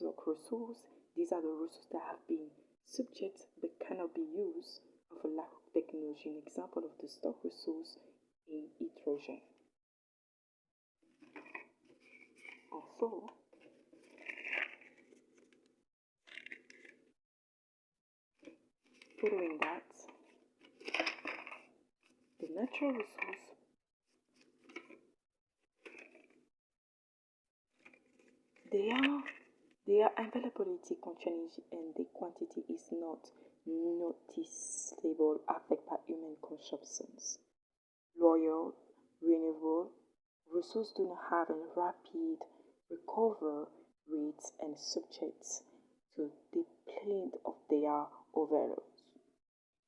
stock resources. These are the resources that have been subject but cannot be used of a lack of technology. An example of the stock resource is hydrogen. Also, following that, the natural resource, their availability, quantity, and the quantity is not noticeable affected by human consumptions. Loyal, renewable resources do not have a rapid recovery rates and subject to depletion of their overloads.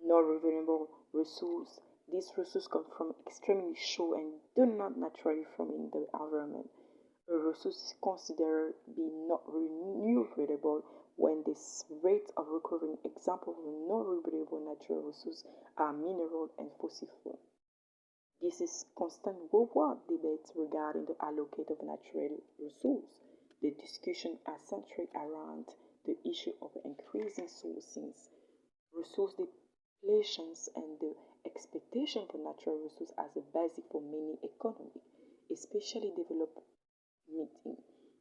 Non-renewable resources. These resources come from extremely short and do not naturally form in the environment. A resource is considered be not renewable when the rate of recovering. Examples of non-renewable natural resources are mineral and fossil fuel. This is constant worldwide debate regarding the allocate of natural resources. The discussion are centered around the issue of increasing sourcings, resource depletions, and the expectation for natural resources as a basis for many economies, especially developed meeting.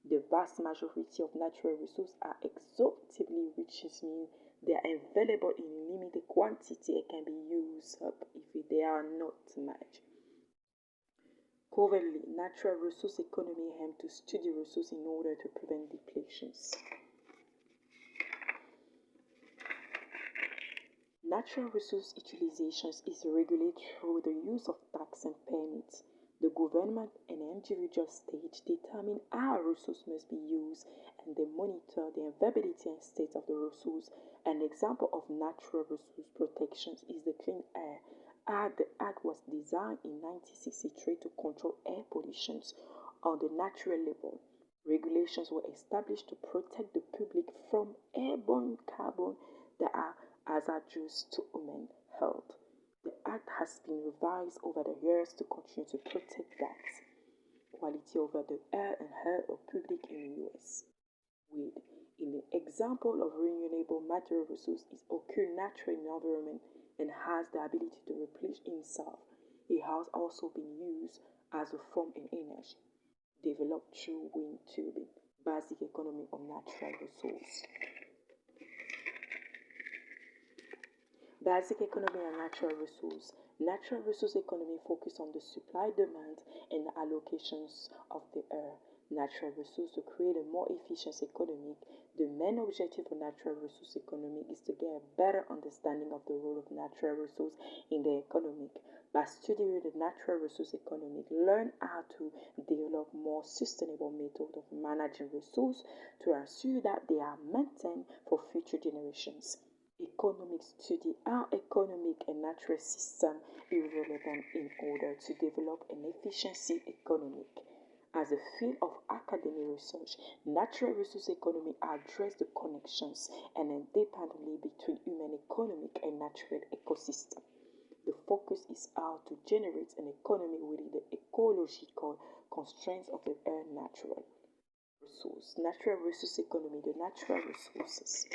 The vast majority of natural resources are exhaustively rich, meaning they are available in limited quantity and can be used up if they are not much. Covertly, natural resource economy aims to study resources in order to prevent depletions. Natural resource utilization is regulated through the use of tax and permits. The government and individual states determine how resources must be used and they monitor the availability and state of the resource. An example of natural resource protection is the Clean Air Act. The act was designed in 1963 to control air pollution on the natural level. Regulations were established to protect the public from airborne carbon that are hazardous to human health. The Act has been revised over the years to continue to protect that quality over the air and health of public in the US. With an example of renewable material resource is occur naturally in the environment and has the ability to replenish itself. It has also been used as a form of energy, developed through wind turbine, basic economy of natural resource. Basic economy and natural resource. Natural resource economy focus on the supply, demand, and allocations of the earth. Natural resource to create a more efficient economy. The main objective of natural resource economy is to get a better understanding of the role of natural resource in the economic. By studying the natural resource economy, learn how to develop more sustainable methods of managing resources to ensure that they are maintained for future generations. Economic study how economic and natural system is relevant in order to develop an efficiency economic. As a field of academic research, natural resource economy address the connections and independently between human economic and natural ecosystem. The focus is how to generate an economy within the ecological constraints of the earth natural resource. Natural resource economy, the natural resources.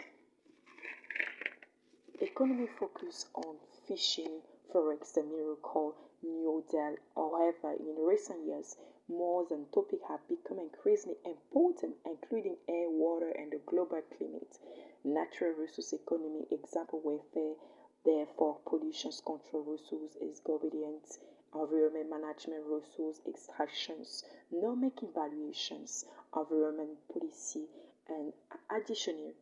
Economy focus on fishing, forex, the miracle, New Deal. However, in recent years, more than topics have become increasingly important, including air, water, and the global climate. Natural resource economy, example welfare, therefore pollution control resource is governance, environment management resource extractions, no making valuations, environment policy, and additionally,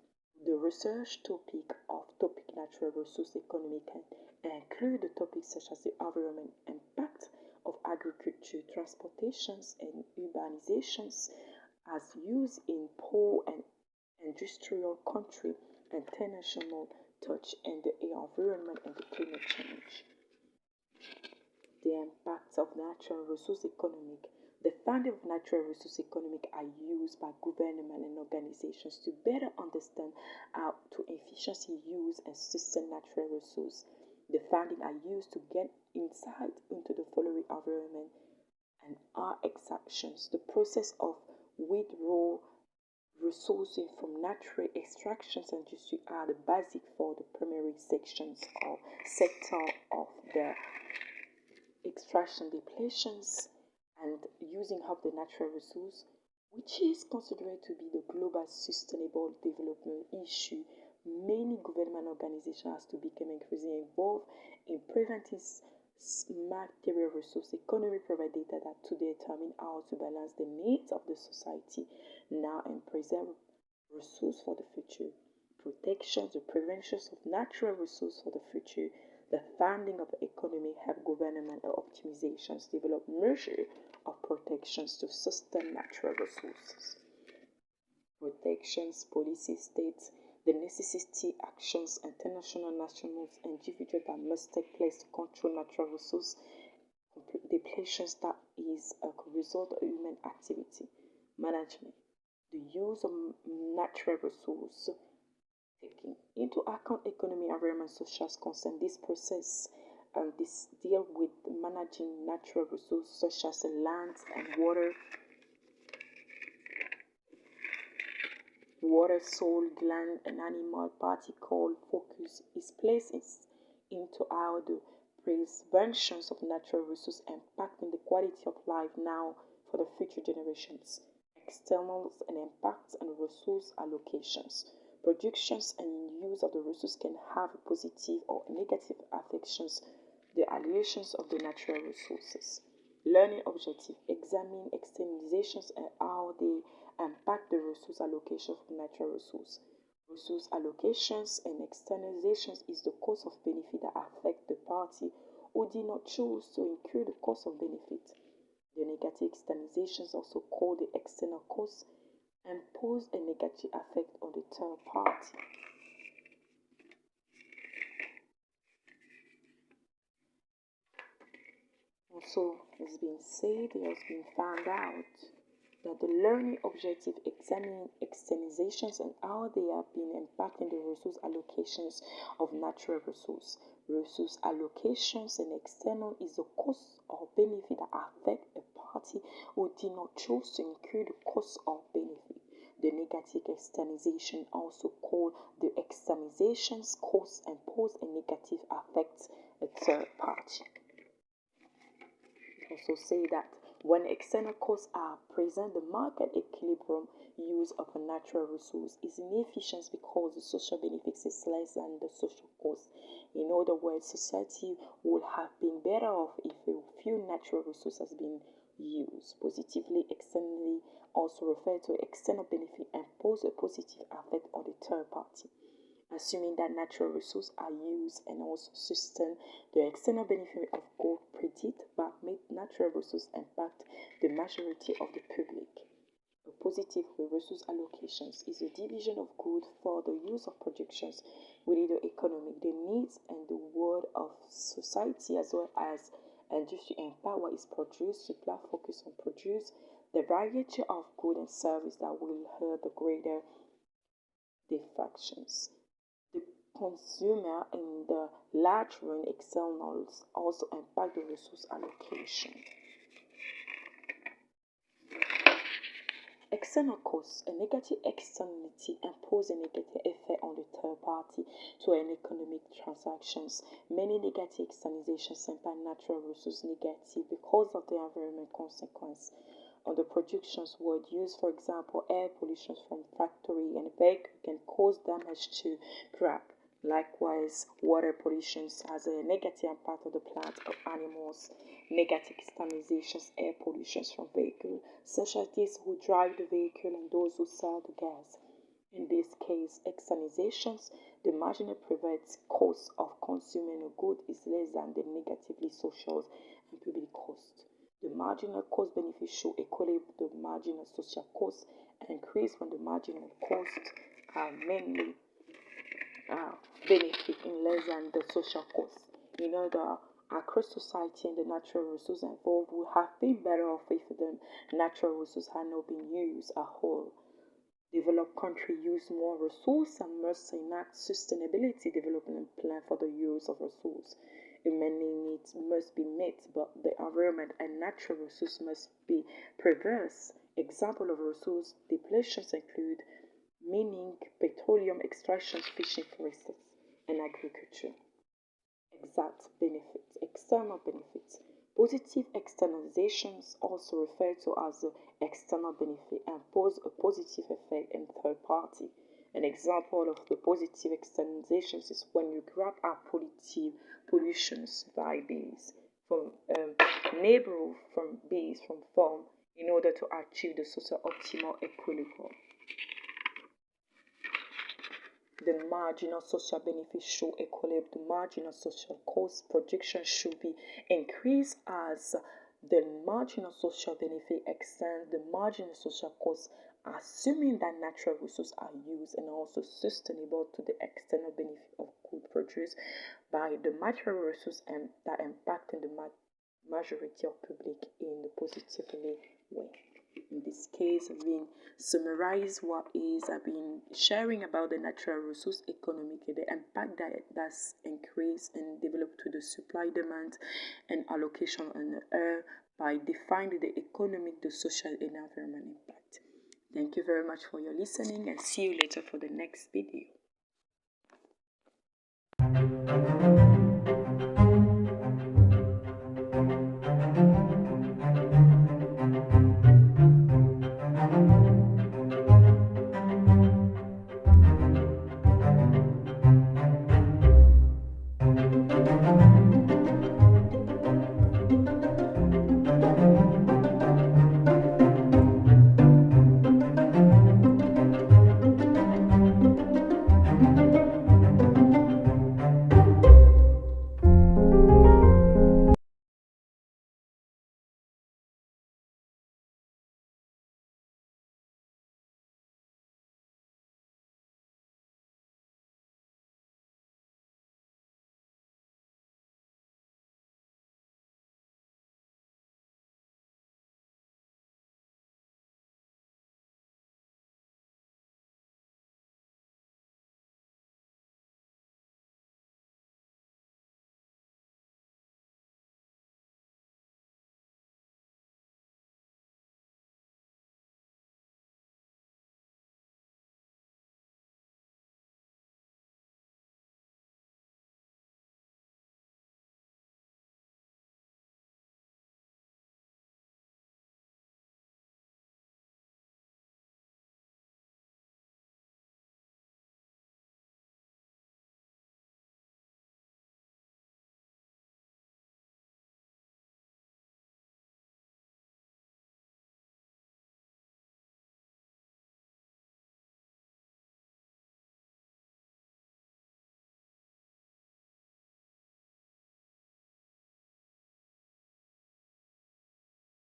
the research topic of topic natural resource economy can include the topics such as the environment impact of agriculture, transportations, and urbanizations as used in poor and industrial country, international touch and the environment and the climate change. The impacts of natural resource economic. The findings of natural resource economic are used by government and organizations to better understand how to efficiently use and sustain natural resources. The findings are used to gain insight into the following environment and are exceptions. The process of withdrawal resources from natural extractions and industry are the basic for the primary sections or sector of the extraction depletions and using up the natural resource, which is considered to be the global sustainable development issue. Many government organizations have to become increasingly involved in preventing material resource economy, provide data that to determine how to balance the needs of the society now and preserve resource for the future. Protections, the preventions of natural resource for the future, the funding of the economy, help government optimizations, develop measures of protections to sustain natural resources. Protections, policy states the necessity, actions, international, national, and individual that must take place to control natural resource depletions that is a result of human activity. Management, the use of natural resource taking into account economy, environment, social concern. This process and this deal with managing natural resources such as land and water, soil, land, and animal particle focus is placed into how the preservations of natural resources impacting the quality of life now for the future generations. Externals and impacts and resource allocations. Productions and use of the resource can have positive or negative affections the allocations of the natural resources. Learning objective, examine externalizations and how they impact the resource allocation of natural resource. Resource allocations and externalizations is the cost of benefit that affect the party who did not choose to incur the cost of benefit. The negative externalizations, also called the external costs, impose a negative effect on the third party. Also, it's been said, it has been found out that the learning objective examining externalizations and how they have been impacting the resource allocations of natural resource. Resource allocations and external is the cost or benefit that affect a party who did not choose to incur the cost or benefit. The negative externalization, also called the externalizations cost, impose a negative effect a third party. Also say that when external costs are present, the market equilibrium use of a natural resource is inefficient because the social benefits is less than the social cost. In other words, society would have been better off if a few natural resources has been used. Positively, externally also refer to external benefit and pose a positive effect on the third party. Assuming that natural resources are used and also sustain the external benefit of good predict but make natural resources impact the majority of the public. A positive resource allocations is a division of goods for the use of projections within the economic, the needs and the world of society as well as industry and power is produced, supply focus on produce the variety of goods and service that will have the greater diffractions. The consumer and the large run externals also impact the resource allocation. External costs, a negative externality impose a negative effect on the third party to an economic transactions. Many negative externalizations impact natural resource negative because of the environment consequence on the productions word used. For example, air pollution from factory and vehicle can cause damage to crop. Likewise, water pollution has a negative impact on the plants or animals. Negative externalizations, air pollution from vehicles, such as those who drive the vehicle and those who sell the gas. In this case, externalizations, the marginal private cost of consuming a good is less than the negatively social and public cost. The marginal cost benefit should equate the marginal social cost and increase when the marginal costs are mainly benefit in less than the social cost. In order, across society and the natural resources involved would have been better off if the natural resources had not been used at whole. Developed countries use more resources and must enact sustainability development plan for the use of resources. Many needs must be met, but the environment and natural resources must be preserved Example of resource depletions include mining, petroleum extraction, fishing, for instance, and agriculture. Exact benefits, external benefits. Positive externalizations, also referred to as the external benefit, impose a positive effect in third party. An example of the positive externalizations is when you grab out positive pollutions by bees from neighborhood from bees from farm in order to achieve the social optimal equilibrium. The marginal social benefit should equilibrate the marginal social cost projection should be increased as the marginal social benefit extends the marginal social cost, assuming that natural resources are used and also sustainable to the external benefit of good produced by the material resource and that impacting the majority of public in the positively way. In this case, I've been summarize what is I've been sharing about the natural resource economy, the impact that's increased and developed to the supply demand and allocation on the earth by defining the economic, the social and environmental impact. Thank you very much for your listening and see you later for the next video.